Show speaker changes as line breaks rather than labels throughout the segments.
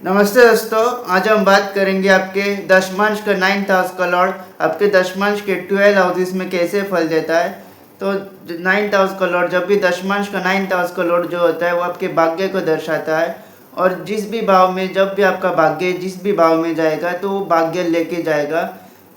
नमस्ते दोस्तों, आज हम बात करेंगे आपके दशमांश का 9th हाउस का लॉर्ड आपके दशमांश के 12 हाउसेस में कैसे फल देता है। तो 9th हाउस का लॉर्ड, जब भी दशमांश का 9th हाउस का लॉर्ड जो होता है वो आपके भाग्य को दर्शाता है। और जिस भी भाव में, जब भी आपका भाग्य जिस भी भाव में जाएगा तो वो भाग्य लेके जाएगा।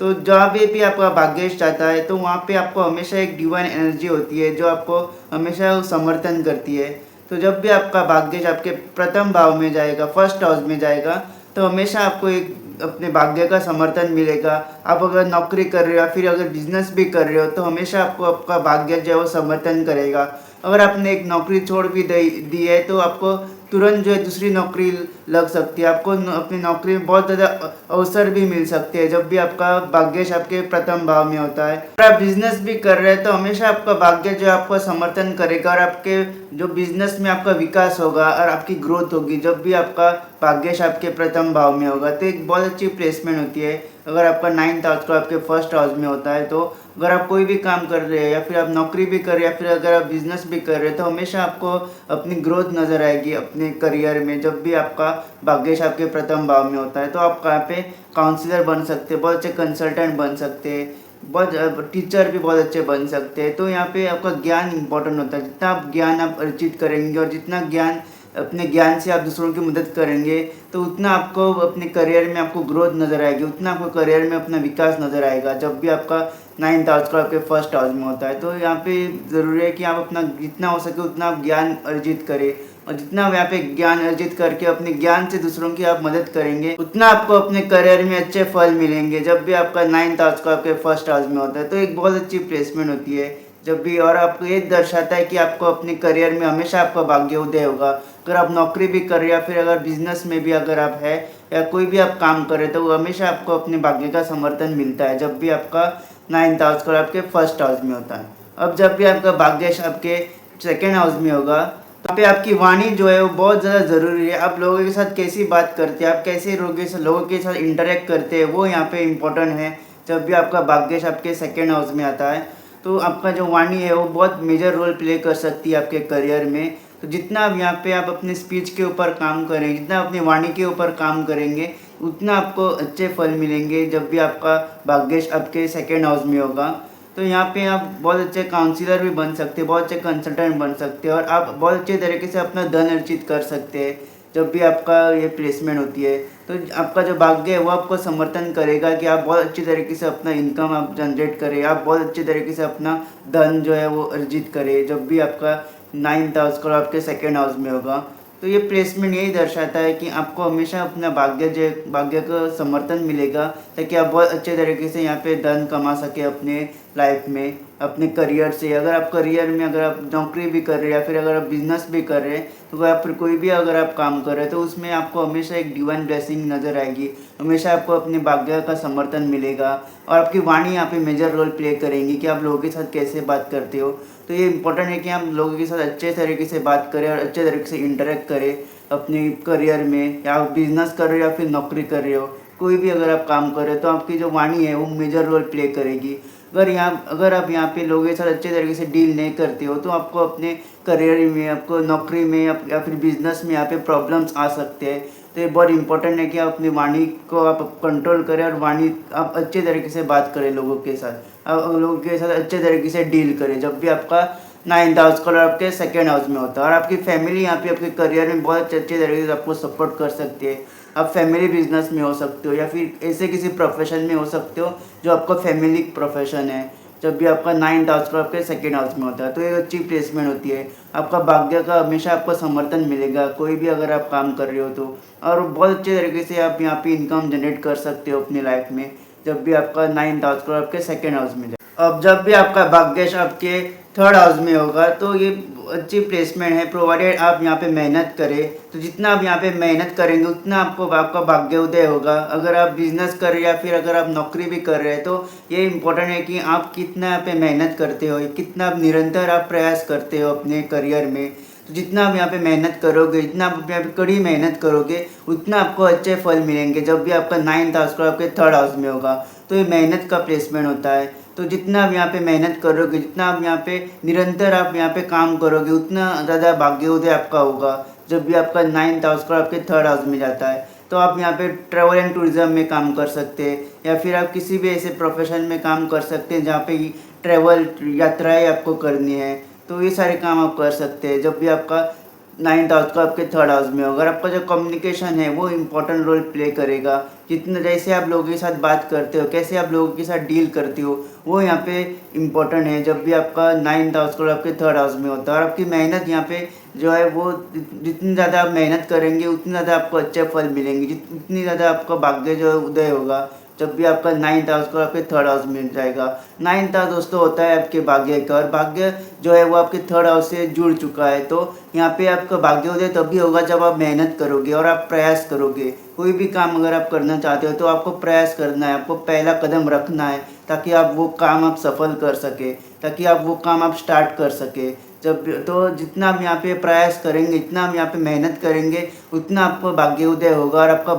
तो जहाँ भी आपका भाग्य जाता है तो वहाँ पे आपको हमेशा एक डिवाइन एनर्जी होती है जो आपको हमेशा समर्थन करती है। तो जब भी आपका भाग्य आपके प्रथम भाव में जाएगा, फर्स्ट हाउस में जाएगा, तो हमेशा आपको एक अपने भाग्य का समर्थन मिलेगा। आप अगर नौकरी कर रहे हो या फिर अगर बिजनेस भी कर रहे हो तो हमेशा आपको आपका भाग्य जो है वो समर्थन करेगा। अगर आपने एक नौकरी छोड़ भी दी है तो आपको तुरंत जो है दूसरी नौकरी लग सकती है। आपको अपनी नौकरी में बहुत ज़्यादा अवसर भी मिल सकते हैं जब भी आपका भाग्य आपके प्रथम भाव में होता है। अगर आप बिजनेस भी कर रहे हैं तो हमेशा आपका भाग्य जो है आपको समर्थन करेगा और आपके जो बिजनेस में आपका विकास होगा और आपकी ग्रोथ होगी जब भी आपका भाग्य आपके प्रथम भाव में होगा। तो एक बहुत अच्छी प्लेसमेंट होती है अगर आपका 9th हाउस को आपके फर्स्ट हाउस में होता है। तो अगर आप कोई भी काम कर रहे हैं या फिर आप नौकरी भी कर रहे हैं या फिर अगर आप बिजनेस भी कर रहे हैं तो हमेशा आपको अपनी ग्रोथ नज़र आएगी अपने करियर में जब भी आपका भाग्य आपके प्रथम भाव में होता है। तो आप यहाँ पे काउंसलर बन सकते हैं, बहुत अच्छे कंसल्टेंट बन सकते हैं, बहुत टीचर भी बहुत अच्छे बन सकते हैं। तो यहाँ पे आपका ज्ञान इंपॉर्टेंट होता है। जितना आप ज्ञान आप अर्जित करेंगे और जितना ज्ञान अपने ज्ञान से आप दूसरों की मदद करेंगे तो उतना आपको अपने करियर में आपको ग्रोथ नज़र आएगी, उतना आपको करियर में अपना विकास नज़र आएगा जब भी आपका 9th हाउस का आपके फर्स्ट हाउस में होता है। तो यहाँ पे ज़रूरी है कि आप अपना जितना हो सके उतना आप ज्ञान अर्जित करें और जितना आप यहाँ पे ज्ञान अर्जित करके अपने ज्ञान से दूसरों की आप मदद करेंगे उतना आपको अपने करियर में अच्छे फल मिलेंगे जब भी आपका 9th हाउस का आपके फर्स्ट हाउस में होता है। तो एक बहुत अच्छी प्लेसमेंट होती है जब भी, और आपको ये दर्शाता है कि आपको अपने करियर में हमेशा आपका भाग्य उदय होगा। अगर आप नौकरी भी कर रहे हैं या फिर अगर बिजनेस में भी अगर आप है या कोई भी आप काम कर रहे हैं तो वो हमेशा आपको अपने भाग्य का समर्थन मिलता है जब भी आपका 9th हाउस का आपके फर्स्ट हाउस में होता है। अब जब भी आपका भाग्य आपके सेकेंड हाउस में होगा तो पे आपकी वाणी जो है वो बहुत ज़्यादा ज़रूरी है। आप लोगों के साथ कैसी बात करते हैं, आप कैसे लोगों के साथ इंटरेक्ट करते हैं, वो यहाँ पे इम्पोर्टेंट है। जब भी आपका भाग्य आपके सेकेंड हाउस में आता है तो आपका जो वाणी है वो बहुत मेजर रोल प्ले कर सकती है आपके करियर में। तो जितना आप यहाँ पे आप अपने स्पीच के ऊपर काम करें, जितना अपनी वाणी के ऊपर काम करेंगे उतना आपको अच्छे फल मिलेंगे जब भी आपका भाग्य आपके सेकेंड हाउस में होगा। तो यहाँ पे आप बहुत अच्छे काउंसलर भी बन सकते हैं, बहुत अच्छे कंसल्टेंट बन सकते हैं और आप बहुत अच्छे तरीके से अपना धन अर्जित कर सकते हैं जब भी आपका ये प्लेसमेंट होती है। तो आपका जो भाग्य है वो आपको समर्थन करेगा कि आप बहुत अच्छी तरीके से अपना इनकम आप जनरेट करें, आप बहुत अच्छे तरीके से अपना धन जो है वो अर्जित करें जब भी आपका 9th हाउस का आपके सेकेंड हाउस में होगा। तो ये प्लेसमेंट यही दर्शाता है कि आपको हमेशा अपना भाग्य का समर्थन मिलेगा ताकि आप बहुत अच्छे तरीके से यहाँ पे धन कमा सके अपने लाइफ में, अपने करियर से। अगर आप करियर में अगर आप नौकरी भी कर रहे हैं या फिर अगर आप बिजनेस भी कर रहे हैं तो आप फिर कोई भी अगर आप काम कर रहे हैं तो उसमें आपको हमेशा एक डिवाइन ब्लेसिंग नज़र आएगी, हमेशा आपको अपने भाग्य का समर्थन मिलेगा और आपकी वाणी यहाँ पे मेजर रोल प्ले करेंगी कि आप लोगों के साथ कैसे बात करते हो। तो ये इंपॉर्टेंट है कि हम लोगों के साथ अच्छे तरीके से बात करें और अच्छे तरीके से इंटरेक्ट करें अपने करियर में, या आप बिजनेस कर रहे हो या फिर नौकरी कर रहे हो, कोई भी अगर आप काम कर रहे हो तो आपकी जो वाणी है वो मेजर रोल प्ले करेगी। अगर आप यहाँ पे लोगों के साथ अच्छे तरीके से डील नहीं करते हो तो आपको अपने करियर में, आपको नौकरी में या फिर बिजनेस में यहाँ पे प्रॉब्लम्स आ सकते हैं। तो ये बहुत इंपॉर्टेंट है कि आप अपनी वाणी को आप कंट्रोल करें और वाणी आप अच्छे तरीके से बात करें लोगों के साथ, आप लोगों के साथ अच्छे तरीके से डील करें जब भी आपका 9th हाउस का आपके सेकेंड हाउस में होता है। और आपकी फैमिली यहाँ पे आपके करियर में बहुत अच्छे तरीके से आपको सपोर्ट कर सकती है। आप फैमिली बिजनेस में हो सकते हो या फिर ऐसे किसी प्रोफेशन में हो सकते हो जो आपका फैमिली प्रोफेशन है जब भी आपका 9th हाउस का आपके सेकेंड हाउस में होता है। तो एक अच्छी प्लेसमेंट होती है, आपका भाग्य का हमेशा आपको समर्थन मिलेगा कोई भी अगर आप काम कर रहे हो तो। और बहुत अच्छे तरीके से आप यहाँ पे इनकम जनरेट कर सकते हो अपनी लाइफ में जब भी आपका 9th हाउस का आपके सेकेंड हाउस में जाए। अब जब भी आपका भाग्य आपके थर्ड हाउस में होगा तो ये अच्छी प्लेसमेंट है प्रोवाइडेड आप यहाँ पे मेहनत करें। तो जितना आप यहाँ पे मेहनत करेंगे उतना आपका भाग्य उदय होगा। अगर आप बिजनेस कर रहे हैं या फिर अगर आप नौकरी भी कर रहे हैं तो ये इम्पोर्टेंट है कि आप कितना यहाँ पे मेहनत करते हो, कितना आप निरंतर आप प्रयास करते हो अपने करियर में। तो जितना आप यहाँ पे मेहनत करोगे, जितना आप यहाँ पे कड़ी मेहनत करोगे उतना आपको अच्छे फल मिलेंगे जब भी आपका 9th हाउस का आपके थर्ड हाउस में होगा। तो ये मेहनत का प्लेसमेंट होता है। तो जितना आप यहाँ पे मेहनत करोगे, जितना आप यहाँ पे निरंतर आप यहाँ पे काम करोगे उतना ज़्यादा भाग्योदय आपका होगा जब भी आपका 9th हाउस का आपके थर्ड हाउस में जाता है। तो आप यहाँ पे ट्रैवल एंड टूरिज़्म में काम कर सकते हैं, या फिर आप किसी भी ऐसे प्रोफेशन में काम कर सकते हैं जहाँ पे ट्रैवल यात्राएं आपको करनी है। तो ये सारे काम आप कर सकते हैं जब भी आपका 9th हाउस का आपके 3rd हाउस में होगा। और आपका जो कम्युनिकेशन है वो इम्पोर्टेंट रोल प्ले करेगा। जितना जैसे आप लोगों के साथ बात करते हो, कैसे आप लोगों के साथ डील करते हो, वो यहाँ पे इम्पोर्टेंट है जब भी आपका 9th हाउस का आपके 3rd हाउस में होता है। और आपकी मेहनत यहाँ पे जो है वो जितनी ज़्यादा आप मेहनत करेंगे उतनी ज़्यादा आपको अच्छे फल मिलेंगे, जितनी ज़्यादा आपका भाग्य जो है उदय होगा जब भी आपका 9th हाउस को आपके 3rd हाउस मिल जाएगा। 9th हाउस दोस्तों होता है आपके भाग्य का, और भाग्य जो है वो आपके 3rd हाउस से जुड़ चुका है। तो यहाँ पे आपका भाग्योदय तभी होगा जब आप मेहनत करोगे और आप प्रयास करोगे। कोई भी काम अगर आप करना चाहते हो तो आपको प्रयास करना है, आपको पहला कदम रखना है ताकि आप वो काम आप सफल कर सके, ताकि आप वो काम आप स्टार्ट कर सके। जब तो जितना हम यहाँ पे प्रयास करेंगे, जितना हम यहाँ पे मेहनत करेंगे, उतना आपको भाग्योदय होगा और आपका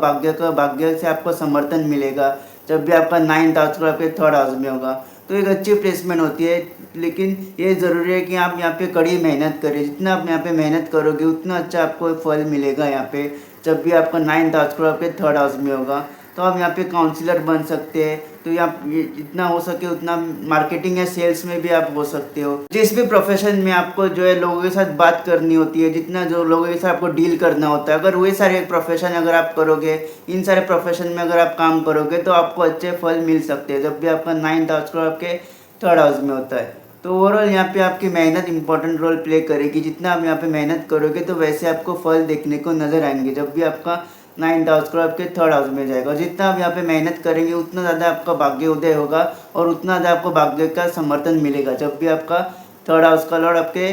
भाग्य से आपको समर्थन मिलेगा जब भी आपका 9th हाउस को आपके 3rd हाउस में होगा। तो एक अच्छी प्लेसमेंट होती है, लेकिन ये ज़रूरी है कि आप यहाँ पे कड़ी मेहनत करें। जितना आप यहाँ पे मेहनत करोगे उतना अच्छा आपको फल मिलेगा यहाँ पे जब भी आपका 9th हाउस को आपके 3rd हाउस में होगा। तो आप यहाँ पे काउंसलर बन सकते हैं। तो यहाँ जितना हो सके उतना मार्केटिंग या सेल्स में भी आप हो सकते हो। जिस भी प्रोफेशन में आपको जो है लोगों के साथ बात करनी होती है, जितना जो लोगों के साथ आपको डील करना होता है, अगर वही सारे प्रोफेशन अगर आप करोगे, इन सारे प्रोफेशन में अगर आप काम करोगे तो आपको अच्छे फल मिल सकते हैं जब भी आपका 9th हाउस को आपके 3rd हाउस में होता है। तो ओवरऑल यहाँ पे आपकी मेहनत इंपॉर्टेंट रोल प्ले करेगी। जितना आप यहाँ पे मेहनत करोगे तो वैसे आपको फल देखने को नज़र आएंगे जब भी आपका 9th हाउस को आपके 3rd हाउस में जाएगा। और जितना आप यहाँ पे मेहनत करेंगे उतना ज़्यादा आपका भाग्य उदय होगा और उतना ज़्यादा आपको भाग्य का समर्थन मिलेगा जब भी आपका 3rd हाउस का लॉर्ड आपके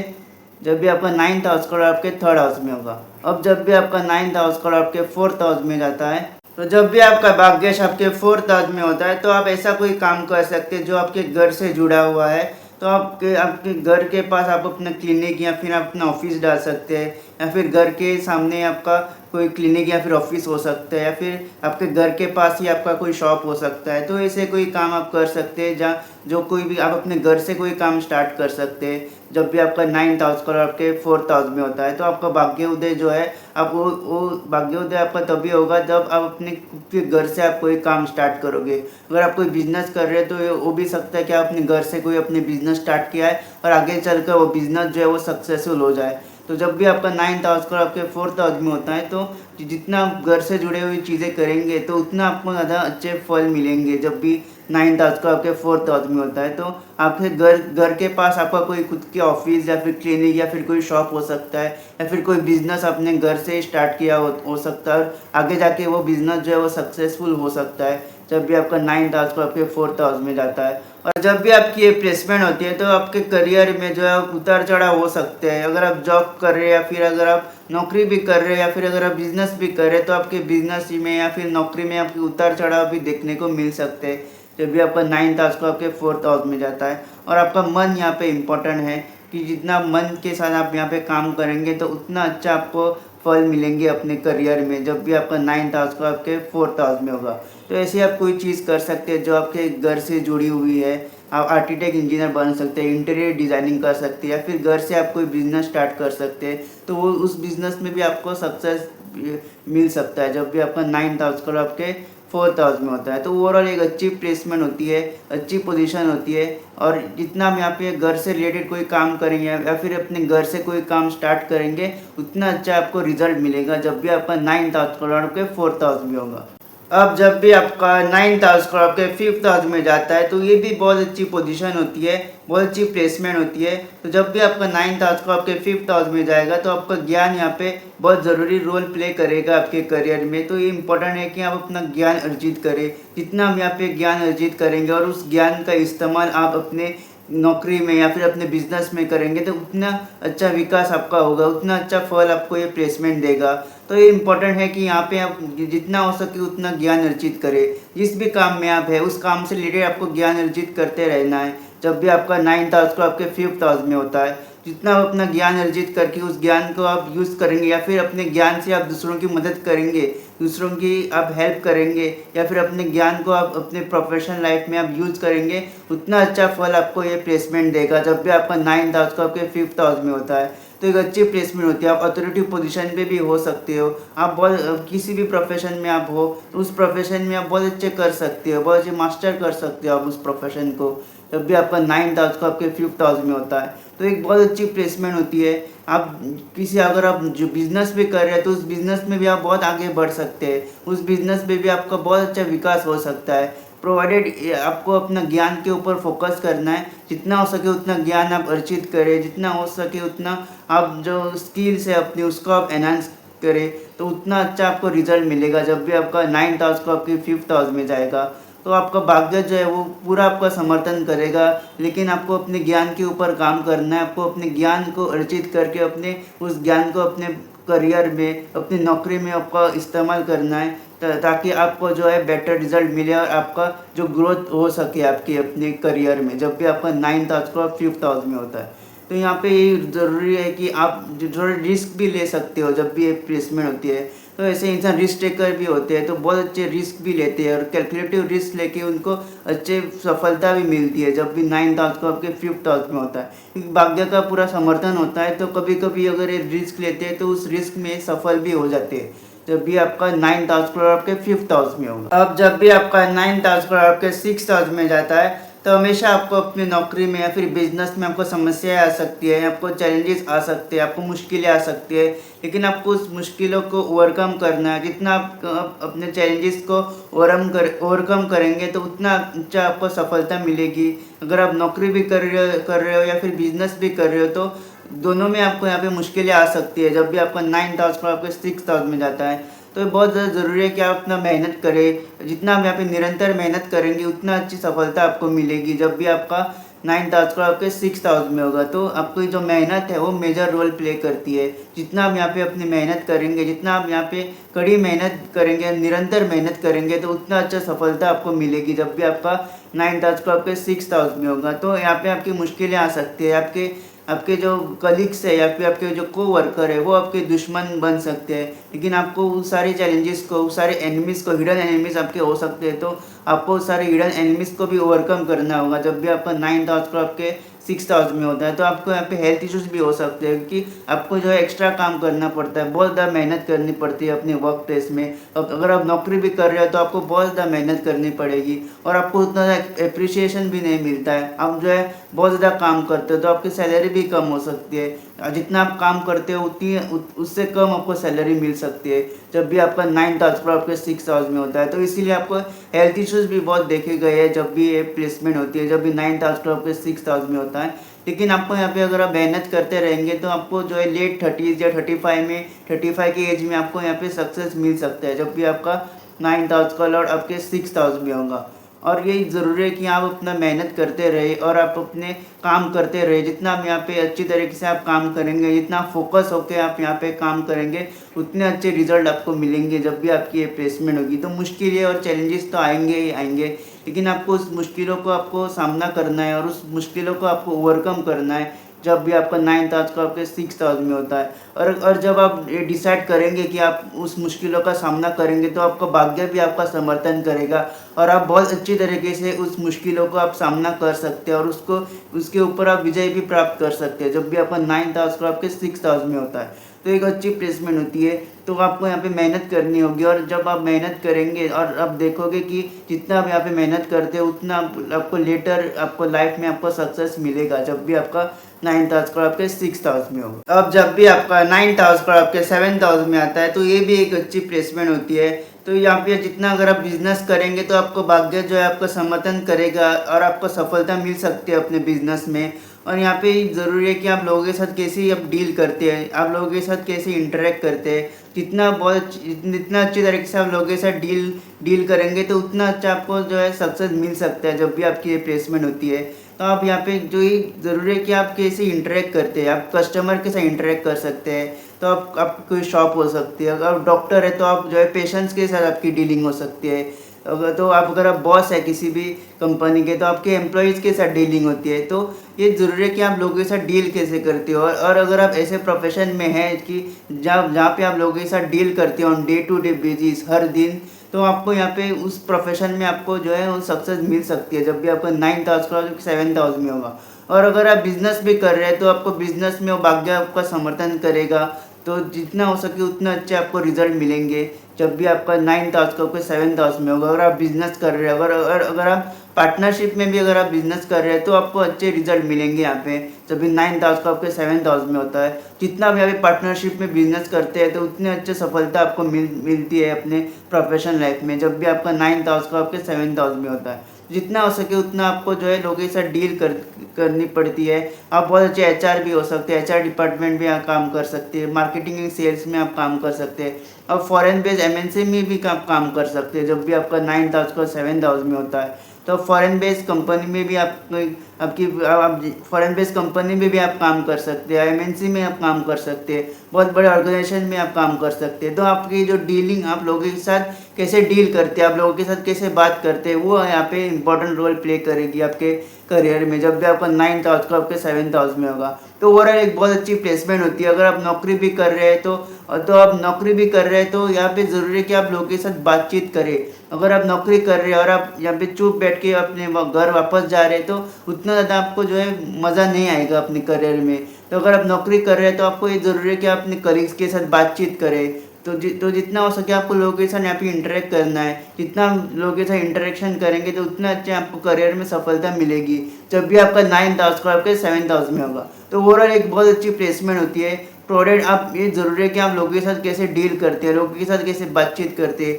जब भी आपका 9th हाउस का लॉर्ड आपके 3rd हाउस में होगा। अब जब भी आपका 9th हाउस का लॉर्ड आपके 4th हाउस में जाता है, तो जब भी आपका भाग्यश आपके 4th हाउस में होता है तो आप ऐसा कोई काम कर सकते हैं जो आपके घर से जुड़ा हुआ है। तो आपके घर के पास आप अपना क्लिनिक या फिर अपना ऑफिस डाल सकते हैं, या फिर घर के सामने आपका कोई क्लिनिक या फिर ऑफिस हो सकता है, या फिर आपके घर के पास ही आपका कोई शॉप हो सकता है। तो ऐसे कोई काम आप कर सकते हैं जहाँ जो कोई भी आप अपने घर से कोई काम स्टार्ट कर सकते हैं जब भी आपका 9th हाउस का आपके 4th हाउस में होता है। तो आपका भाग्योदय जो है आप वो भाग्योदय आपका तभी होगा जब आप अपने घर से आप कोई काम स्टार्ट करोगे। अगर आप कोई बिजनेस कर रहे हैं तो ये हो भी सकता है कि आप अपने घर से कोई अपने बिजनेस स्टार्ट किया है और आगे चलकर वो बिजनेस जो है वो सक्सेसफुल हो जाए। तो जब भी आपका 9th हाउस का आपके 4th हाउस में होता है तो जितना आप घर से जुड़े हुई चीज़ें करेंगे तो उतना आपको ज़्यादा अच्छे फल मिलेंगे। जब भी 9th हाउस का आपके 4th हाउस में होता है तो आपके घर के पास आपका कोई खुद की ऑफिस या फिर क्लिनिक या फिर कोई शॉप हो सकता है, या फिर कोई बिजनेस अपने घर से स्टार्ट किया हो सकता है, और आगे जाके वो बिजनेस जो है वो सक्सेसफुल हो सकता है जब भी आपका 9th हाउस को आपके 4th हाउस में जाता है। और जब भी आपकी ये प्लेसमेंट होती है तो आपके करियर में जो है उतार चढ़ाव हो सकते हैं। अगर आप जॉब कर रहे हैं या फिर अगर आप नौकरी भी कर रहे हैं या फिर अगर आप बिजनेस भी कर रहे हैं तो आपके बिजनेस में या फिर नौकरी में आपके उतार चढ़ाव भी देखने को मिल सकते हैं जब भी आपका 9th हाउस को आपके 4th हाउस में जाता है। और आपका मन यहाँ पे इम्पोर्टेंट है कि जितना मन के साथ आप यहाँ पे काम करेंगे तो उतना अच्छा आपको फल मिलेंगे अपने करियर में जब भी आपका 9th हाउस को आपके 4th हाउस में होगा। तो ऐसे आप कोई चीज़ कर सकते हैं जो आपके घर से जुड़ी हुई है। आप आर्किटेक्ट इंजीनियर बन सकते हैं, इंटीरियर डिज़ाइनिंग कर सकते हैं, या फिर घर से आप कोई बिजनेस स्टार्ट कर सकते हैं। तो वो उस बिज़नेस में भी आपको सक्सेस मिल सकता है जब भी आपका 9th हाउस को आपके 4th हाउस में होता है। तो ओवरऑल एक अच्छी प्लेसमेंट होती है, अच्छी पोजीशन होती है। और जितना हम यहाँ पे घर से रिलेटेड कोई काम करेंगे या फिर अपने घर से कोई काम स्टार्ट करेंगे उतना अच्छा आपको रिजल्ट मिलेगा जब भी आपका 9th हाउस को आपके 4th हाउस में होगा। अब जब भी आपका 9th हाउस को आपके 5th हाउस में जाता है तो ये भी बहुत अच्छी पोजीशन होती है, बहुत अच्छी प्लेसमेंट होती है। तो जब भी आपका 9th हाउस को आपके 5th हाउस में जाएगा तो आपका ज्ञान यहाँ पे बहुत ज़रूरी रोल प्ले करेगा आपके करियर में। तो ये इंपॉर्टेंट है कि आप अपना ज्ञान अर्जित करें। जितना हम यहाँ पे ज्ञान अर्जित करेंगे और उस ज्ञान का इस्तेमाल आप अपने नौकरी में या फिर अपने बिजनेस में करेंगे तो उतना अच्छा विकास आपका होगा, उतना अच्छा फल आपको ये प्लेसमेंट देगा। तो ये इम्पोर्टेंट है कि यहाँ पे आप जितना हो सके उतना ज्ञान अर्जित करें। जिस भी काम में आप है उस काम से रिलेटेड आपको ज्ञान अर्जित करते रहना है जब भी आपका 9th हाउस को आपके 5th हाउस में होता है। जितना आप अपना ज्ञान अर्जित करके उस ज्ञान को आप यूज़ करेंगे या फिर अपने ज्ञान से आप दूसरों की मदद करेंगे, दूसरों की आप हेल्प करेंगे, या फिर अपने ज्ञान को आप अपने प्रोफेशनल लाइफ में आप यूज़ करेंगे, उतना अच्छा फल आपको ये प्लेसमेंट देगा जब भी आपका 9th हाउस को आपके 5th हाउस में होता है। तो एक अच्छी प्लेसमेंट होती है। आप अथॉरिटी पोजीशन पे भी हो सकते हो। आप बहुत किसी भी प्रोफेशन में आप हो तो उस प्रोफेशन में आप बहुत अच्छे कर सकते हो, बहुत अच्छे मास्टर कर सकते हो आप उस प्रोफेशन को। जब भी आपका 9th हाउस को आपके 5th हाउस में होता है तो एक बहुत अच्छी प्लेसमेंट होती है। आप किसी अगर आप जो बिजनेस भी कर रहे हैं तो उस बिजनेस में भी आप बहुत आगे बढ़ सकते हैं, उस बिजनेस में भी आपका बहुत अच्छा विकास हो सकता है, प्रोवाइडेड आपको अपना ज्ञान के ऊपर फोकस करना है। जितना हो सके उतना ज्ञान आप अर्जित करें, जितना हो सके उतना आप जो स्किल्स है अपनी उसको आप एनहांस करें, तो उतना अच्छा आपको रिजल्ट मिलेगा। जब भी आपका 9th हाउस को आपके 5th हाउस में जाएगा तो आपका भाग्य जो है वो पूरा आपका समर्थन करेगा। लेकिन आपको अपने ज्ञान के ऊपर काम करना है, आपको अपने ज्ञान को अर्जित करके अपने उस ज्ञान को अपने करियर में, अपनी नौकरी में आपका इस्तेमाल करना है, ताकि आपको जो है बेटर रिजल्ट मिले और आपका जो ग्रोथ हो सके आपके अपने करियर में। जब भी आपका 9th हाउस को 5th हाउस में होता है तो यहाँ पे ये ज़रूरी है कि आप थोड़ा रिस्क भी ले सकते हो। जब भी ये प्लेसमेंट होती है तो ऐसे इंसान रिस्क टेकर भी होते हैं, तो बहुत अच्छे रिस्क भी लेते हैं और कैलकुलेटिव रिस्क लेके उनको अच्छे सफलता भी मिलती है। जब भी 9th हाउस को आपके 5th हाउस में होता है, क्योंकि भाग्य का पूरा समर्थन होता है, तो कभी कभी अगर ये रिस्क लेते हैं तो उस रिस्क में सफल भी हो जाते हैं। जब भी आपका 9th हाउस को आपके 5th हाउस में होगा। अब जब भी आपका 9th हाउस को आपके 6th हाउस में जाता है तो हमेशा आपको अपनी नौकरी में या फिर बिजनेस में आपको समस्याएं आ सकती है, आपको चैलेंजेस आ सकते हैं, आपको मुश्किलें आ सकती है। लेकिन आपको उस मुश्किलों को ओवरकम करना है। जितना आप अपने चैलेंजेस को ओवरकम करेंगे तो उतना अच्छा आपको सफलता मिलेगी। अगर आप नौकरी भी कर रहे हो या फिर बिजनेस भी कर रहे हो तो दोनों में आपको यहाँ पे मुश्किलें आ सकती है। जब भी आपका 9th हाउस को आपके 6th हाउस में जाता है तो बहुत ज़्यादा ज़रूरी है कि आप अपना मेहनत करें। जितना आप यहाँ पे निरंतर मेहनत करेंगे उतना अच्छी सफलता आपको मिलेगी। जब भी आपका 9th हाउस को आपके 6th हाउस में होगा तो आपकी जो मेहनत है वो मेजर रोल प्ले करती है। जितना आप यहाँ पे अपनी मेहनत करेंगे, जितना आप यहाँ पे कड़ी मेहनत करेंगे, निरंतर मेहनत करेंगे, तो उतना अच्छा सफलता आपको मिलेगी। जब भी आपका 9th हाउस को आपके 6th हाउस में होगा तो यहाँ पे आपकी मुश्किलें आ सकती है। आपके जो कलीग्स है या फिर आपके जो को वर्कर है वो आपके दुश्मन बन सकते हैं। लेकिन आपको उस सारे चैलेंजेस को, उस सारे एनिमीज़ को, हिडन एनिमीज़ आपके हो सकते हैं, तो आपको उस सारे हिडन एनिमीज़ को भी ओवरकम करना होगा। जब भी आपका 9th हाउस को आपके 6th हाउस में होता है तो आपको यहाँ पे हेल्थ इश्यूज़ भी हो सकते हैं, क्योंकि आपको जो है एक्स्ट्रा काम करना पड़ता है, बहुत ज़्यादा मेहनत करनी पड़ती है अपने वर्क प्लेस में। अब अगर आप नौकरी भी कर रहे हो तो आपको बहुत ज़्यादा मेहनत करनी पड़ेगी और आपको उतना एप्रिसिएशन भी नहीं मिलता है। आप जो है बहुत ज़्यादा काम करते हो तो आपकी सैलरी भी कम हो सकती है। जितना आप काम करते हो उतनी उससे कम आपको सैलरी मिल सकती है जब भी आपका 9th हाउस पर आपके 6th हाउस में होता है। तो इसीलिए आपको हेल्थ इश्यूज़ भी बहुत देखे गए हैं जब भी ये प्लेसमेंट होती है, जब भी 9th हाउस पर आपके 6th हाउस में होता है। लेकिन आपको यहाँ पे अगर आप मेहनत करते रहेंगे तो आपको जो है लेट 30s या 35 की एज में आपको यहाँ पे सक्सेस मिल सकता है, जब भी आपका 9th हाउस का लॉर्ड आपके 6th हाउस में होगा। और यही ज़रूरी है कि आप अपना मेहनत करते रहे और आप अपने काम करते रहे। जितना आप यहाँ पे अच्छी तरीके से आप काम करेंगे, जितना फोकस होकर आप यहाँ पे काम करेंगे, उतने अच्छे रिजल्ट आपको मिलेंगे जब भी आपकी ये प्लेसमेंट होगी। तो मुश्किलें और चैलेंजेस तो आएंगे ही आएंगे, लेकिन आपको उस मुश्किलों को आपको सामना करना है और उस मुश्किलों को आपको ओवरकम करना है जब भी आपका 9th हाउस को आपके 6th हाउस में होता है। और जब आप ये डिसाइड करेंगे कि आप उस मुश्किलों का सामना करेंगे तो आपका भाग्य भी आपका समर्थन करेगा और आप बहुत अच्छी तरीके से उस मुश्किलों को आप सामना कर सकते हैं और उसके ऊपर आप विजय भी प्राप्त कर सकते हैं जब भी आपका 9th हाउस को आपके 6th हाउस में होता है। तो एक अच्छी प्लेसमेंट होती है, तो आपको यहाँ पे मेहनत करनी होगी। और जब आप मेहनत करेंगे और आप देखोगे कि जितना आप यहाँ पे मेहनत करते हो उतना आपको लेटर आपको लाइफ में आपको सक्सेस मिलेगा जब भी आपका 9th हाउस को आपके 6th हाउस में होगा। अब जब भी आपका 9th हाउस को आपके 7th हाउस में आता है तो ये भी एक अच्छी प्लेसमेंट होती है। तो यहाँ पे जितना अगर आप बिजनेस करेंगे तो आपको भाग्य जो है आपको समर्थन करेगा और आपको सफलता मिल सकती है अपने बिजनेस में। और यहाँ पे ज़रूरी है कि आप लोगों के साथ कैसे आप डील करते हैं, आप लोगों के साथ कैसे इंटरेक्ट करते हैं। जितना अच्छी तरीके से आप लोगों के साथ डील करेंगे तो उतना अच्छा आपको जो है सक्सेस मिल सकता है जब भी आपकी ये प्लेसमेंट होती है। तो आप यहाँ पे जो ये ज़रूरी है कि आप कैसे इंटरेक्ट करते हैं, आप कस्टमर के साथ इंटरेक्ट कर सकते हैं। तो आप कोई शॉप हो सकती है, अगर आप डॉक्टर है तो आप जो है पेशेंट्स के साथ आपकी डीलिंग हो सकती है। अगर आप बॉस है किसी भी कंपनी के तो आपके एम्प्लॉयज़ के साथ डीलिंग होती है। तो ये ज़रूरी है कि आप लोगों के साथ डील कैसे करते हो। और अगर आप ऐसे प्रोफेशन में हैं कि जहाँ पे आप लोगों के साथ डील करते हो on day to day basis हर दिन, तो आपको यहाँ पे उस प्रोफेशन में आपको जो है वो सक्सेस मिल सकती है जब भी आपका 9th हाउस का 7th हाउस में होगा। और अगर आप बिजनेस भी कर रहे हैं तो आपको बिजनेस में वो भाग्य आपका समर्थन करेगा। तो जितना हो सके उतना अच्छे आपको रिजल्ट मिलेंगे जब भी आपका 9th हाउस का कोई 7th हाउस में होगा। अगर आप बिजनेस कर रहे हैं, अगर आप पार्टनरशिप में भी अगर आप बिजनेस कर रहे हैं तो आपको अच्छे रिजल्ट मिलेंगे यहाँ पे जब भी 9th हाउस का आपके 7th हाउस में होता है। जितना भी अभी पार्टनरशिप में बिजनेस करते हैं तो उतनी अच्छी सफलता आपको मिलती है अपने प्रोफेशनल लाइफ में जब भी आपका 9th हाउस का आपके 7th हाउस में होता है। जितना हो सके उतना आपको जो है लोगों के साथ डील करनी पड़ती है। आप बहुत अच्छे एचआर भी हो सकते हैं, एचआर डिपार्टमेंट में आप काम कर सकते हैं, मार्केटिंग एंड सेल्स में आप काम कर सकते हैं। अब फॉरेन बेस्ड एमएनसी में भी आप काम कर सकते हैं जब भी आपका 9th हाउस का 7th हाउस में होता है। तो फॉरेन बेस्ड कंपनी में भी आप फॉरेन बेस्ड कंपनी में भी आप काम कर सकते हैं, एमएनसी में आप काम कर सकते हैं, बहुत बड़े ऑर्गेनाइजेशन में आप काम कर सकते हैं। तो आपकी जो डीलिंग, आप लोगों के साथ कैसे डील करते हैं, आप लोगों के साथ कैसे बात करते हैं, वो यहाँ पे इंपॉर्टेंट रोल प्ले करेगी आपके करियर में जब भी आपका 9th हाउस का आपके 7th हाउस में होगा। तो ओवरऑल एक बहुत अच्छी प्लेसमेंट होती है। अगर आप नौकरी भी कर रहे हैं आप नौकरी भी कर रहे हैं तो यहाँ पे ज़रूरी है कि आप लोगों के साथ बातचीत करें। अगर आप नौकरी कर रहे हैं और आप यहाँ पे चुप बैठ के अपने घर वापस जा रहे हैं तो उतना ज़्यादा आपको जो है मज़ा नहीं आएगा अपने करियर में। तो अगर आप नौकरी कर रहे हैं तो आपको ये ज़रूरी है कि आप अपने कलीग्स के साथ बातचीत करें। तो जितना हो सके आपको लोगों के साथ यहाँ पे इंटरेक्ट करना है। जितना लोगों के साथ इंटरेक्शन करेंगे तो उतना अच्छे आपको करियर में सफलता मिलेगी जब भी आपका 9th हाउस का आपके 7th हाउस में होगा। तो ओवरऑल एक बहुत अच्छी प्लेसमेंट होती है। प्रोडक्ट आप ये ज़रूरी है कि आप लोगों के साथ कैसे डील करते हैं, लोगों के साथ कैसे बातचीत करते हैं,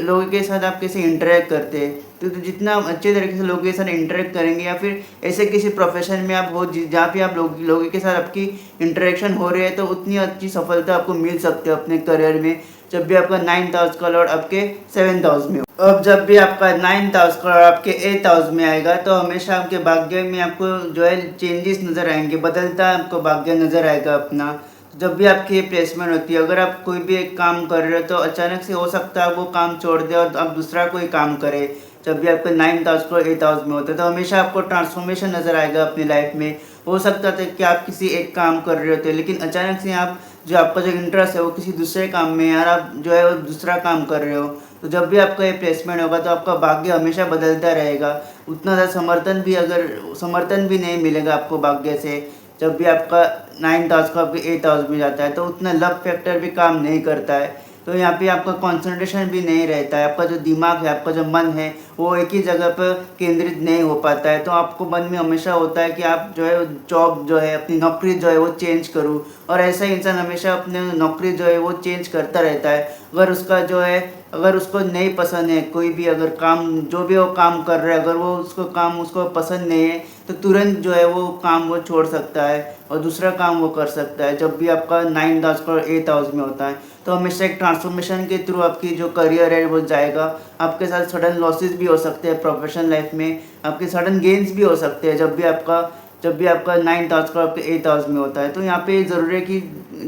लोगों के साथ आप कैसे इंटरेक्ट करते हैं। तो जितना अच्छे तरीके से लोगों के साथ इंटरेक्ट करेंगे या फिर ऐसे किसी प्रोफेशन में आप हो जहाँ पे आप लोगों के साथ आपकी इंटरेक्शन हो रही है तो उतनी अच्छी सफलता आपको मिल सकती है अपने करियर में जब भी आपका 9th हाउस का लॉर्ड आपके 7th हाउस में हो। अब जब भी आपका 9th हाउस का लॉर्ड आपके 8th हाउस में आएगा तो हमेशा आपके भाग्य में आपको जो है चेंजेस नज़र आएंगे, बदलता आपको भाग्य नज़र आएगा अपना। जब भी आपकी प्लेसमेंट होती है, अगर आप कोई भी एक काम कर रहे हो तो अचानक से हो सकता है वो काम छोड़ दे और आप दूसरा कोई काम करें। जब भी आपके 9th हाउस को 8th हाउस में होता है तो हमेशा आपको ट्रांसफॉर्मेशन नज़र आएगा अपनी लाइफ में। हो सकता था कि आप किसी एक काम कर रहे होते लेकिन अचानक से आप जो आपका जो इंटरेस्ट है वो किसी दूसरे काम में है और आप जो है वो दूसरा काम कर रहे हो। तो जब भी आपका ये प्लेसमेंट होगा तो आपका भाग्य हमेशा बदलता रहेगा। उतना ज़्यादा समर्थन भी नहीं मिलेगा आपको भाग्य से। जब भी आपका 9th हाउस का आपके 8th हाउस में जाता है तो उतना लक फैक्टर भी काम नहीं करता है। तो यहाँ पे आपका कंसंट्रेशन भी नहीं रहता है, आपका जो दिमाग है, आपका जो मन है वो एक ही जगह पर केंद्रित नहीं हो पाता है। तो आपको मन में हमेशा होता है कि आप जो है जॉब जो है, अपनी नौकरी जो है वो चेंज करूँ। और ऐसा इंसान हमेशा अपने नौकरी जो है वो चेंज करता रहता है। अगर उसको नहीं पसंद है कोई भी अगर काम, जो भी वो काम कर रहा है, अगर वो उसको पसंद नहीं है तो तुरंत जो है वो काम वो छोड़ सकता है और दूसरा काम वो कर सकता है जब भी आपका 9th हाउस और 8th हाउस में होता है। तो हमेशा एक ट्रांसफॉर्मेशन के थ्रू आपकी जो करियर है वो जाएगा। आपके साथ सडन लॉसेस भी हो सकते हैं प्रोफेशनल लाइफ में, आपके सडन गेन्स भी हो सकते हैं जब भी आपका 9th हाउस का आपके 8th हाउस में होता है। तो यहाँ पे ज़रूरी है कि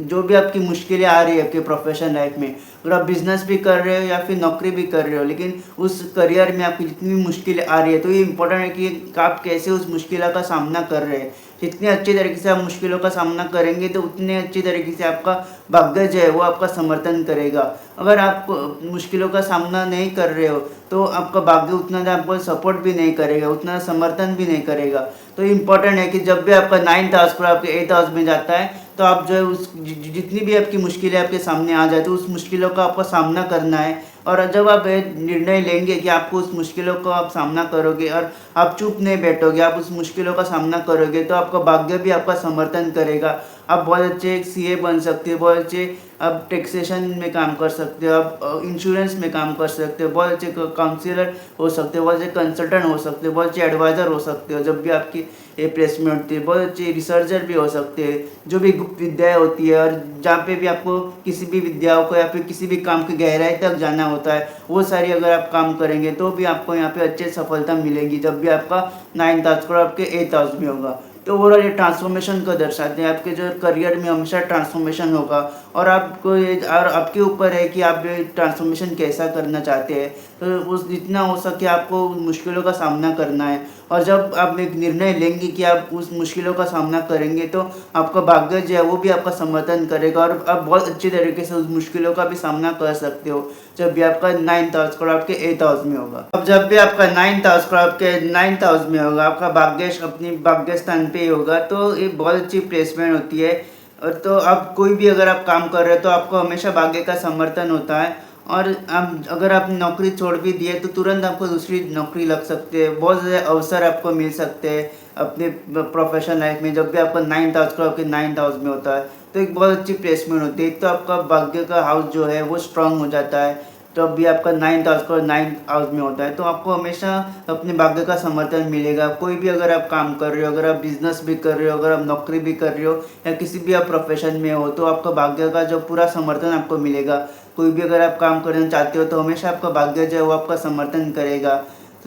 जो भी आपकी मुश्किलें आ रही है आपके प्रोफेशनल लाइफ में, अगर आप बिजनेस भी कर रहे हो या फिर नौकरी भी कर रहे हो, लेकिन उस करियर में आपकी जितनी भी मुश्किलें आ रही है तो ये इंपॉर्टेंट है कि आप कैसे उस मुश्किलों का सामना कर रहे हैं। जितने अच्छे तरीके से आप मुश्किलों का सामना करेंगे तो उतने अच्छे तरीके से आपका भाग्य जो है वो आपका समर्थन करेगा। अगर आप मुश्किलों का सामना नहीं कर रहे हो तो आपका भाग्य उतना ज़्यादा आपको सपोर्ट भी नहीं करेगा, उतना समर्थन भी नहीं करेगा। तो इम्पॉर्टेंट है कि जब भी आपका 9th हाउस पर आपके 8th हाउस में जाता है तो आप जो है जितनी भी आपकी मुश्किलें आपके सामने आ जाए तो उस मुश्किलों का आपको सामना करना है। और जब आप निर्णय लेंगे कि आपको उस मुश्किलों को आप सामना करोगे और आप चुप नहीं बैठोगे, आप उस मुश्किलों का सामना करोगे तो आपका भाग्य भी आपका समर्थन करेगा। आप बहुत अच्छे एक सीए बन सकते हो, बहुत अच्छे आप टैक्सेशन में काम कर सकते हो, आप इंश्योरेंस में काम कर सकते हो, बहुत अच्छे काउंसलर हो सकते हो, बहुत अच्छे कंसल्टेंट हो सकते हो, बहुत अच्छे एडवाइज़र हो सकते हो जब भी आपकी ये प्लेसमेंट होती है, बहुत अच्छे रिसर्चर भी हो सकते हैं। जो भी गुप्त विद्याएँ होती है और जहाँ पे भी आपको किसी भी विद्याओं को या फिर किसी भी काम की गहराई तक जाना होता है, वो सारी अगर आप काम करेंगे तो भी आपको यहाँ पे अच्छे सफलता मिलेगी जब भी आपका 9th हाउस और आपके 8th हाउस में होगा। तो ओवरऑल ये ट्रांसफॉर्मेशन को दर्शाते हैं, आपके जो करियर में हमेशा ट्रांसफॉर्मेशन होगा और आपको और आपके ऊपर है कि आप ये ट्रांसफॉर्मेशन कैसा करना चाहते हैं। तो उस जितना हो सके आपको मुश्किलों का सामना करना है, और जब आप एक निर्णय लेंगे कि आप उस मुश्किलों का सामना करेंगे तो आपका भाग्य जो है वो भी आपका समर्थन करेगा, और आप बहुत अच्छी तरीके से उस मुश्किलों का भी सामना कर सकते हो जब भी आपका 9th हाउस और आपके 8th हाउस में होगा। अब जब भी आपका 9th हाउस और आपके 9th हाउस में होगा, आपका भाग्य अपनी भाग्य स्थान पे ही होगा, तो ये बहुत अच्छी प्लेसमेंट होती है। और तो आप कोई भी अगर आप काम कर रहे हो तो आपको हमेशा भाग्य का समर्थन होता है, और आप अगर आप नौकरी छोड़ भी दिए तो तुरंत आपको दूसरी नौकरी लग सकती है, बहुत ज़्यादा अवसर आपको मिल सकते हैं अपने प्रोफेशनल लाइफ में जब भी आपका 9th हाउस आपके 9th हाउस में होता है। तो एक बहुत अच्छी प्लेसमेंट होती है। एक तो आपका भाग्य का हाउस जो है वो स्ट्रांग हो जाता है जब भी आपका 9th हाउस और 9th हाउस में होता है, तो आपको हमेशा अपने भाग्य का समर्थन मिलेगा। कोई भी अगर आप काम कर रहे हो, अगर आप बिजनेस भी कर रहे हो, अगर आप नौकरी भी कर रहे हो, या किसी भी आप प्रोफेशन में हो, तो आपका भाग्य का जो पूरा समर्थन आपको मिलेगा। कोई भी अगर आप काम करना चाहते हो तो हमेशा आपका भाग्य जो है वो आपका समर्थन करेगा।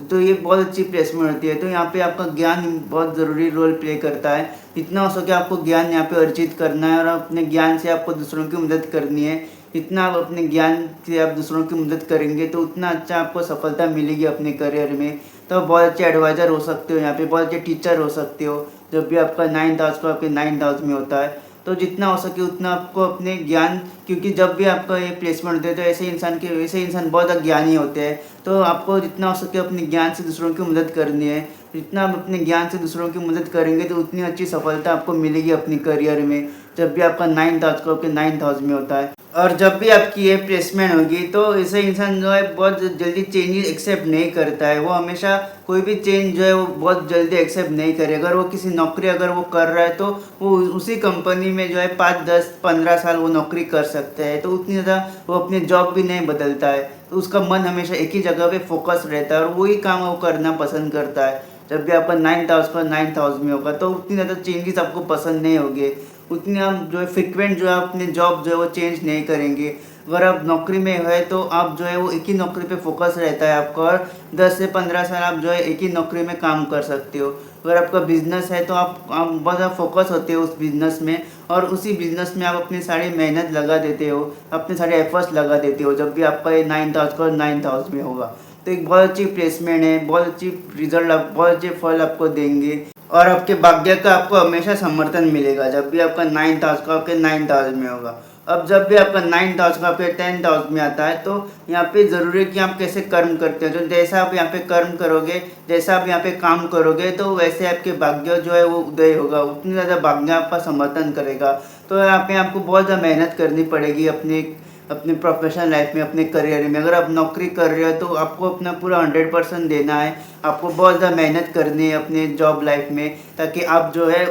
तो ये बहुत अच्छी प्लेसमेंट होती है। तो यहाँ पे आपका ज्ञान बहुत ज़रूरी रोल प्ले करता है। जितना हो सके आपको ज्ञान यहाँ पे अर्जित करना है, और अपने ज्ञान से आपको दूसरों की मदद करनी है। जितना आप अपने ज्ञान से आप दूसरों की मदद करेंगे तो उतना अच्छा आपको सफलता मिलेगी अपने करियर में। तो आप बहुत अच्छे एडवाइज़र हो सकते हो, यहाँ पे बहुत अच्छे टीचर हो सकते हो जब भी आपका 9th हाउस आपके 9th हाउस में होता है। तो जितना हो सके उतना आपको अपने ज्ञान, क्योंकि जब भी आपका ये प्लेसमेंट होते हैं तो ऐसे इंसान बहुत ज़्यादा ज्ञानी होते हैं। तो आपको जितना हो सके अपने ज्ञान से दूसरों की मदद करनी है। जितना आप अपने ज्ञान से दूसरों की मदद करेंगे तो उतनी अच्छी सफलता आपको मिलेगी अपने करियर में जब भी आपका 9th हाउस आपके 9th हाउस में होता है। और जब भी आपकी ये प्लेसमेंट होगी तो ऐसे इंसान जो है बहुत जल्दी चेंजेस एक्सेप्ट नहीं करता है। वो हमेशा कोई भी चेंज जो है वो बहुत जल्दी एक्सेप्ट नहीं करे। अगर वो किसी नौकरी अगर वो कर रहा है तो वो उसी कंपनी में जो है 5 10 15 साल वो नौकरी कर सकते हैं, तो उतनी ज़्यादा वो अपनी जॉब भी नहीं बदलता है। तो उसका मन हमेशा एक ही जगह पे फोकस रहता है और वही काम वो करना पसंद करता है। जब भी आपका 9th हाउस पर 9th हाउस में होगा तो उतनी ज़्यादा चेंजेस आपको पसंद नहीं होंगे। उतनी आप जो है फ्रिक्वेंट जो है अपने जॉब जो है वो चेंज नहीं करेंगे। अगर आप नौकरी में है तो आप जो है वो एक ही नौकरी पे फोकस रहता है आपका, और 10 से 15 साल आप जो है एक ही नौकरी में काम कर सकते हो। अगर आपका बिजनेस है तो आप बहुत ज़्यादा फोकस होते हो उस बिज़नेस में, और उसी बिज़नेस में आप अपनी सारी मेहनत लगा देते हो, अपने सारे एफर्ट्स लगा देते हो जब भी आपका ये 9th हाउस और 9th हाउस में होगा। तो एक बहुत अच्छी प्लेसमेंट है, बहुत अच्छी रिजल्ट आप बहुत अच्छे फल आपको देंगे, और आपके भाग्य का आपको हमेशा समर्थन मिलेगा जब भी आपका 9th हाउस का आपके 9th हाउस में होगा। अब जब भी आपका 9th हाउस का आपके 10th हाउस में आता है तो यहाँ पे ज़रूरी है कि आप कैसे कर्म करते हो। जो जैसा आप यहाँ पे कर्म करोगे, जैसा आप यहाँ पे काम करोगे, तो वैसे आपके भाग्य जो है वो उदय होगा, उतनी ज़्यादा भाग्य आपका समर्थन करेगा। तो यहाँ पे आपको बहुत ज़्यादा मेहनत करनी पड़ेगी अपने अपने प्रोफेशनल लाइफ में, अपने करियर में। अगर आप नौकरी कर रहे हो तो आपको अपना पूरा 100% देना है। आपको बहुत ज़्यादा मेहनत करनी है अपने जॉब लाइफ में, ताकि आप जो है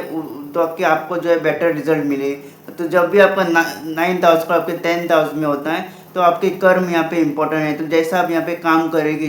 ताकि आपको जो है बेटर रिजल्ट मिले। तो जब भी आपका 9th हाउस का आपके 10th हाउस में होता है तो आपके कर्म यहाँ पे इम्पोर्टेंट है। तो जैसा आप यहाँ पे काम करेंगे,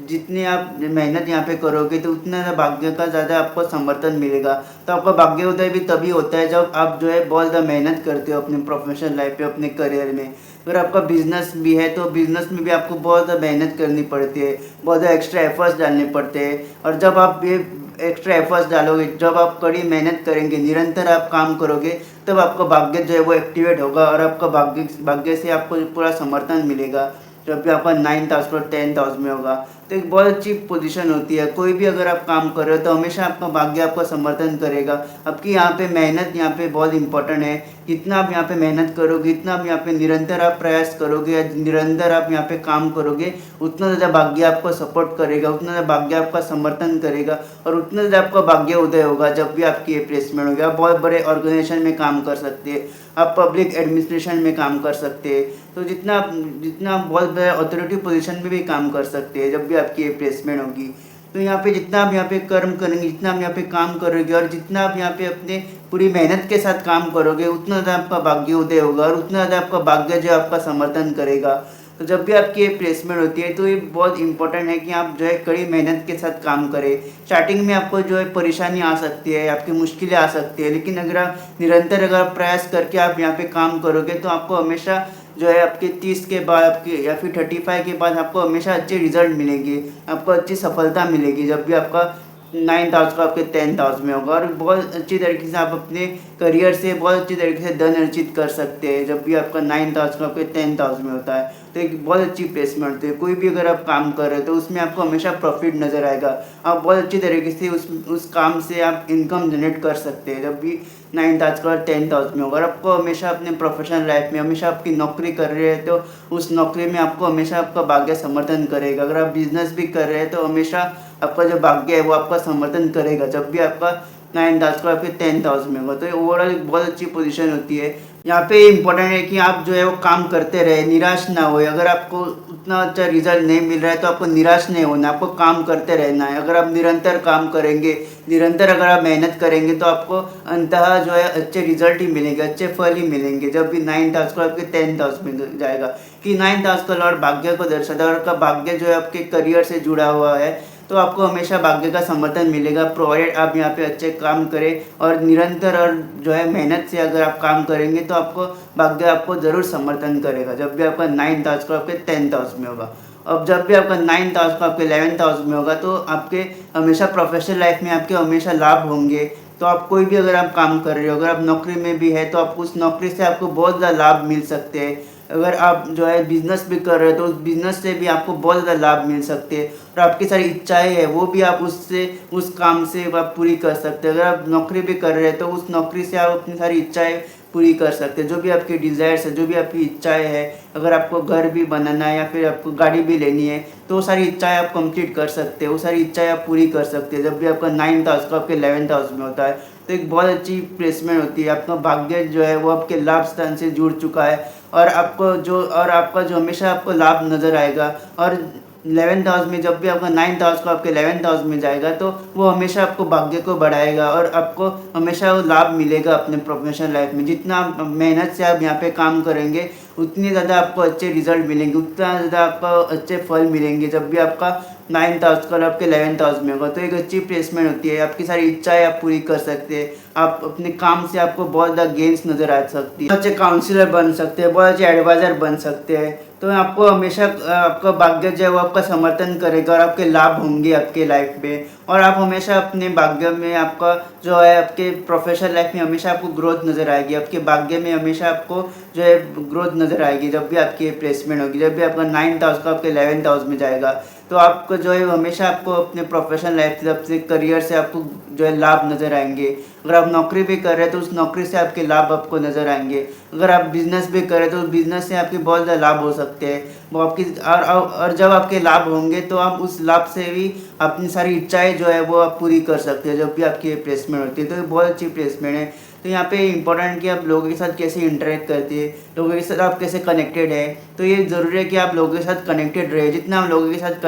जितनी आप मेहनत यहाँ पे करोगे तो उतना भाग्य का ज़्यादा आपको समर्थन मिलेगा। तो आपका भाग्योदय भी तभी होता है जब आप जो है बहुत ज़्यादा मेहनत करते हो अपने प्रोफेशनल लाइफ पे, अपने करियर में। अगर आपका बिजनेस भी है तो बिजनेस में भी आपको बहुत ज़्यादा मेहनत करनी पड़ती है, बहुत ज़्यादा एक्स्ट्रा एफर्ट्स डालने पड़ते हैं। और जब आप ये एक्स्ट्रा एफर्ट्स डालोगे, जब आप कड़ी मेहनत करेंगे, निरंतर आप काम करोगे, तब आपका भाग्य जो है वो एक्टिवेट होगा, और आपका भाग्य से आपको पूरा समर्थन मिलेगा जब भी आपका 9th हाउस और 10th हाउस में होगा। तो एक बहुत अच्छी पोजीशन होती है। कोई भी अगर आप काम कर रहे हो तो हमेशा आपका भाग्य आपका समर्थन करेगा। आपकी यहाँ पे मेहनत यहाँ पे बहुत इंपॉर्टेंट है। जितना आप यहाँ पे मेहनत करोगे, इतना आप यहाँ पे निरंतर आप प्रयास करोगे या निरंतर आप यहाँ पे काम करोगे, उतना ज़्यादा भाग्य आपको सपोर्ट करेगा, उतना ज़्यादा भाग्य आपका समर्थन करेगा, और उतना ज़्यादा आपका भाग्य उदय होगा जब भी आपकी ये प्लेसमेंट होगी। आप बहुत बड़े ऑर्गेनाइजेशन में काम कर सकते हैं, आप पब्लिक एडमिनिस्ट्रेशन में काम कर सकते हैं। तो जितना आप बहुत बड़े अथॉरिटी पोजीशन में भी काम कर सकते हैं जब भी आपकी ये प्लेसमेंट होगी। तो यहाँ पे जितना आप यहाँ पे कर्म करेंगे, जितना आप यहाँ पे काम करोगे, और जितना आप यहाँ पे अपने पूरी मेहनत के साथ काम करोगे, उतना ज़्यादा आपका भाग्य उदय होगा, और उतना ज़्यादा आपका भाग्य जो आपका समर्थन करेगा। तो जब भी आपकी ये प्लेसमेंट होती है तो ये बहुत इंपॉर्टेंट है कि आप जो है कड़ी मेहनत के साथ काम करें। स्टार्टिंग में आपको जो है परेशानी आ सकती है, आपकी मुश्किलें आ सकती है, लेकिन अगर आप निरंतर अगर आप प्रयास करके आप यहाँ पे काम करोगे तो आपको हमेशा जो है आपके 30 के बाद आपके या फिर 35 के बाद आपको हमेशा अच्छे रिजल्ट मिलेंगे, आपको अच्छी सफलता मिलेगी जब भी आपका 9th हाउस का आपके 10th हाउस में होगा, और बहुत अच्छी तरीके से आप अपने करियर से बहुत अच्छी तरीके से धन अर्जित कर सकते हैं जब भी आपका 9th हाउस का आपके 10th हाउस में होता है। तो एक बहुत अच्छी प्लेसमेंट होती है। कोई भी अगर आप काम कर रहे हो तो उसमें आपको हमेशा प्रॉफिट नज़र आएगा। आप बहुत अच्छी तरीके से उस काम से आप इनकम जनरेट कर सकते हैं जब भी 9th हाउस का और 10th हाउस में होगा। और आपको हमेशा अपने प्रोफेशनल लाइफ में हमेशा आपकी नौकरी कर रहे हैं तो उस नौकरी में आपको हमेशा आपका भाग्य समर्थन करेगा। अगर आप बिजनेस भी कर रहे हैं तो हमेशा आपका जो भाग्य है वो आपका समर्थन करेगा जब भी आपका 9th हाउस का आपके 10th हाउस में होगा। तो ये ओवरऑल एक बहुत अच्छी पोजीशन होती है। यहाँ पे इम्पोर्टेंट है कि आप जो है वो काम करते रहे, निराश ना हो। अगर आपको उतना अच्छा रिजल्ट नहीं मिल रहा है तो आपको निराश नहीं होना, आपको काम करते रहना है। अगर आप निरंतर काम करेंगे, निरंतर अगर आप मेहनत करेंगे तो आपको अंततः जो है अच्छे रिजल्ट ही मिलेंगे, अच्छे फल ही मिलेंगे जब भी 9th हाउस को आपके 10th हाउस में जाएगा। कि 9th हाउस का लॉर्ड भाग्य को दर्शाता है और आपका भाग्य जो है आपके करियर से जुड़ा हुआ है, तो आपको हमेशा भाग्य का समर्थन मिलेगा, प्रोवाइडेड आप यहाँ पे अच्छे काम करें और निरंतर और जो है मेहनत से अगर आप काम करेंगे तो आपको भाग्य आपको ज़रूर समर्थन करेगा जब भी आपका 9th हाउस को आपके 10th हाउस में होगा। अब जब भी आपका 9th हाउस को आपके 11th हाउस में होगा तो आपके हमेशा प्रोफेशनल लाइफ में आपके हमेशा लाभ होंगे। तो आप कोई भी अगर आप काम कर रहे हो, अगर आप नौकरी में भी है तो आप उस नौकरी से आपको बहुत ज़्यादा लाभ मिल सकते हैं। अगर आप जो है बिजनेस भी कर रहे हो तो उस बिजनेस से भी आपको बहुत ज़्यादा लाभ मिल सकते हैं और आपकी सारी इच्छाएं हैं वो भी आप उससे उस काम से आप पूरी कर सकते हैं। अगर आप नौकरी भी कर रहे हैं तो उस नौकरी से आप अपनी सारी इच्छाएं पूरी कर सकते हैं। जो भी आपकी डिज़ायर्स है, जो भी आपकी इच्छाएं हैं, अगर आपको घर भी बनाना है या फिर आपको गाड़ी भी लेनी है तो वो सारी इच्छाएं आप कंप्लीट कर सकते हैं, वो सारी इच्छाएं आप पूरी कर सकते हैं जब भी आपका 9th हाउस का आपके 11th हाउस में होता है। तो एक बहुत अच्छी प्लेसमेंट होती है। आपका भाग्य जो है वो आपके लाभ स्थान से जुड़ चुका है और आपका जो हमेशा आपको लाभ नज़र आएगा। और 11th हाउस में जब भी आपका 9th हाउस को आपके 11th हाउस में जाएगा तो वो हमेशा आपको भाग्य को बढ़ाएगा और आपको हमेशा वो लाभ मिलेगा अपने प्रोफेशनल लाइफ में। जितना आप मेहनत से आप यहाँ पे काम करेंगे उतनी ज़्यादा आपको अच्छे रिजल्ट मिलेंगे, उतना ज़्यादा आपको अच्छे फल मिलेंगे जब भी आपका 9th हाउस का आपके 11th हाउस में होगा। तो एक अच्छी प्लेसमेंट होती है। आपकी सारी इच्छाएं आप पूरी कर सकते हैं। आप अपने काम से आपको बहुत ज़्यादा गेंस नज़र आ सकती है, अच्छे काउंसलर बन सकते हैं, बहुत अच्छे एडवाइज़र बन सकते हैं। तो आपको हमेशा आपका भाग्य जो है वो आपका समर्थन करेगा और आपके लाभ होंगे आपके लाइफ में। और आप हमेशा अपने भाग्य में आपका जो है आपके प्रोफेशनल लाइफ में हमेशा आपको ग्रोथ नज़र आएगी। आपके भाग्य में हमेशा आपको जो है ग्रोथ नज़र आएगी जब भी आपकी प्लेसमेंट होगी। जब भी आपका 9th हाउस का आपके 11th हाउस में जाएगा तो आपको जो है हमेशा आपको अपने प्रोफेशनल लाइफ से, अपने करियर से आपको जो है लाभ नज़र आएंगे। अगर आप नौकरी भी कर रहे हैं तो उस नौकरी से आपके लाभ आपको नज़र आएंगे। अगर आप बिज़नेस भी कर रहे हैं तो उस बिज़नेस से आपके बहुत ज़्यादा लाभ हो सकते हैं। वो आपकी और जब आपके लाभ होंगे तो आप उस लाभ से भी अपनी सारी इच्छाएं जो है वो आप पूरी कर सकते हैं जब भी आपकी प्लेसमेंट होती है। तो ये बहुत अच्छी प्लेसमेंट है। तो यहाँ पे इम्पोर्टेंट कि आप लोगों के साथ कैसे इंटरेक्ट करते हैं, लोगों के साथ आप कैसे कनेक्टेड है। तो ये ज़रूरी है कि आप लोगों के साथ कनेक्टेड रहे। जितना आप लोगों के साथ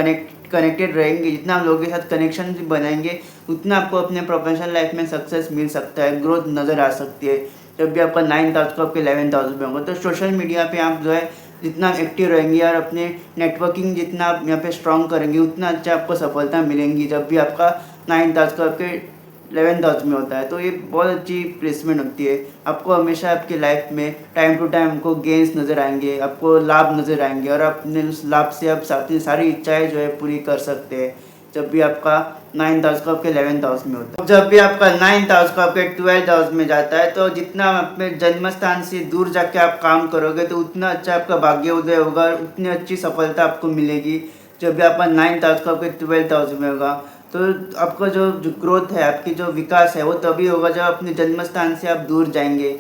कनेक्टेड रहेंगे, जितना आप लोगों के साथ कनेक्शन बनाएंगे उतना आपको अपने प्रोफेशनल लाइफ में सक्सेस मिल सकता है, ग्रोथ नज़र आ सकती है जब भी आपका 9th हाउस को आपके 11th हाउस में होगा। तो सोशल मीडिया पे आप जो है जितना एक्टिव रहेंगे और अपने नेटवर्किंग जितना आप यहाँ पे स्ट्रॉन्ग करेंगे उतना अच्छा आपको सफलता मिलेंगी जब भी आपका 9th हाउस को आपके 11th हाउस में होता है। तो ये बहुत अच्छी प्लेसमेंट होती है। आपको हमेशा आपकी लाइफ में टाइम टू टाइम आपको गेंस नज़र आएंगे, आपको लाभ नज़र आएंगे और अपने उस लाभ से आप अपनी सारी इच्छाएं जो है पूरी कर सकते हैं जब भी आपका 9th हाउस का आपके 11th हाउस में होता है। जब भी आपका 9th हाउस का आपके 12th हाउस में जाता है तो जितना अपने जन्म स्थान से दूर जाके आप काम करोगे तो उतना अच्छा आपका भाग्य उदय होगा और उतनी अच्छी सफलता आपको मिलेगी जब भी आपका 9th हाउस का आपके 12th हाउस में होगा। तो आपका जो ग्रोथ है, आपकी जो विकास है वो तभी होगा जब अपने जन्म स्थान से आप दूर जाएंगे।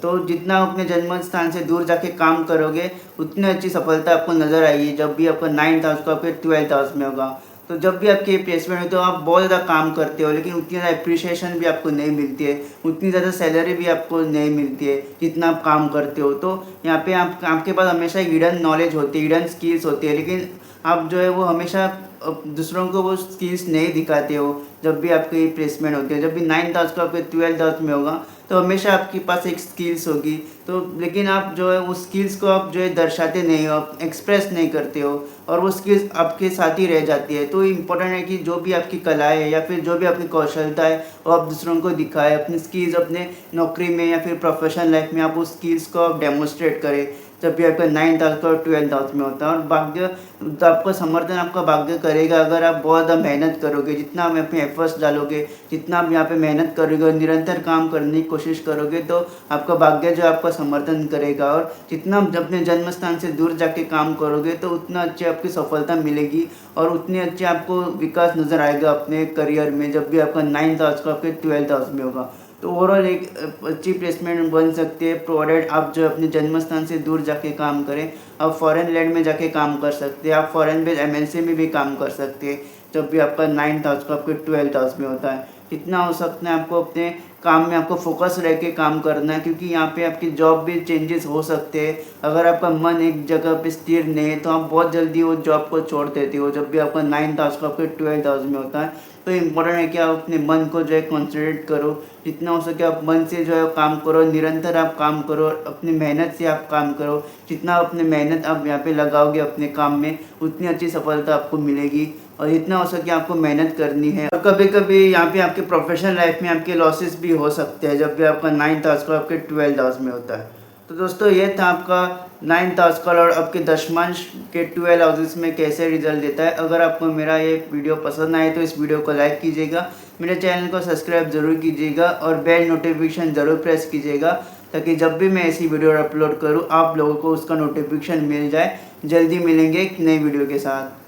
तो जितना अपने जन्म स्थान से दूर जाके काम करोगे उतनी अच्छी सफलता आपको नज़र आएगी जब भी आपका 9th हाउस का आपके 12th हाउस में होगा। तो जब भी आपकी प्लेसमेंट हो तो आप बहुत ज़्यादा काम करते हो लेकिन उतनी ज़्यादा अप्रिशिएशन भी आपको नहीं मिलती है, उतनी ज़्यादा सैलरी भी आपको नहीं मिलती है जितना आप काम करते हो। तो यहाँ पे आपके पास हमेशा हिडन नॉलेज होती है, हिडन स्किल्स होती है, लेकिन आप जो है वो हमेशा दूसरों को वो स्किल्स नहीं दिखाते हो जब भी आपकी प्लेसमेंट होती है। जब भी 9th हाउस का आपके 12th हाउस में होगा तो हमेशा आपके पास एक स्किल्स होगी, तो लेकिन आप जो है उस स्किल्स को आप जो है दर्शाते नहीं हो, आप एक्सप्रेस नहीं करते हो और वो स्किल्स आपके साथ ही रह जाती है। तो इम्पोर्टेंट है कि जो भी आपकी कला है या फिर जो भी आपकी कौशलता है वो आप दूसरों को दिखाएं, अपनी स्किल्स अपने नौकरी में या फिर प्रोफेशनल लाइफ में आप उस स्किल्स को आप डेमोस्ट्रेट करें जब भी आपका 9th हाउस और 12th हाउस में होता है। और भाग्य तो आपका समर्थन आपका भाग्य करेगा अगर आप बहुत ज़्यादा मेहनत करोगे, जितना आप अपने एफर्ट्स डालोगे, जितना आप यहाँ पे मेहनत करोगे और निरंतर काम करने की कोशिश करोगे, तो आपका भाग्य जो आपका समर्थन करेगा। और जितना आप अपने जन्म स्थान से दूर जाके काम करोगे तो उतना अच्छी आपकी सफलता मिलेगी और उतनी अच्छी आपको विकास नज़र आएगा अपने करियर में, जब भी आपका 9th हाउस का आपके 12th हाउस में होगा। तो ओवरऑल एक अच्छी प्लेसमेंट बन सकती है, प्रोवाइडेड आप जो अपने जन्म स्थान से दूर जाके काम करें। आप फॉरेन लैंड में जाके काम कर सकते हैं, आप फॉरेन बेस्ड एमएनसी में भी काम कर सकते हैं, जब भी आपका 9th हाउस का आपके 12th हाउस में होता है। जितना हो सकता है आपको अपने काम में आपको फोकस रह के काम करना है, क्योंकि यहाँ पे आपकी जॉब भी चेंजेस हो सकते हैं। अगर आपका मन एक जगह पे स्थिर नहीं है तो आप बहुत जल्दी वो जॉब को छोड़ देते हो, जब भी आपका 9th हाउस का आपके 12th हाउस में होता है। तो इम्पोर्टेंट है कि आप अपने मन को जो है कॉन्सेंट्रेट करो, जितना हो सके आप मन से जो है काम करो, निरंतर आप काम करो, अपनी मेहनत से आप काम करो। जितना अपनी मेहनत आप यहाँ पे लगाओगे अपने काम में, उतनी अच्छी सफलता आपको मिलेगी। और जितना हो सके आपको मेहनत करनी है। और कभी कभी यहाँ पे आपके प्रोफेशनल लाइफ में आपके लॉसेस भी हो सकते हैं, जब भी आपका 9th हाउस का आपके 12th हाउस में होता है। तो दोस्तों ये था आपका 9th हाउस का और आपके दशमांश के 12 हाउसेस में कैसे रिजल्ट देता है। अगर आपको मेरा ये वीडियो पसंद आए तो इस वीडियो को लाइक कीजिएगा, मेरे चैनल को सब्सक्राइब ज़रूर कीजिएगा और बेल नोटिफिकेशन ज़रूर प्रेस कीजिएगा, ताकि जब भी मैं ऐसी वीडियो अपलोड करूँ आप लोगों को उसका नोटिफिकेशन मिल जाए। जल्दी मिलेंगे एक नई वीडियो के साथ।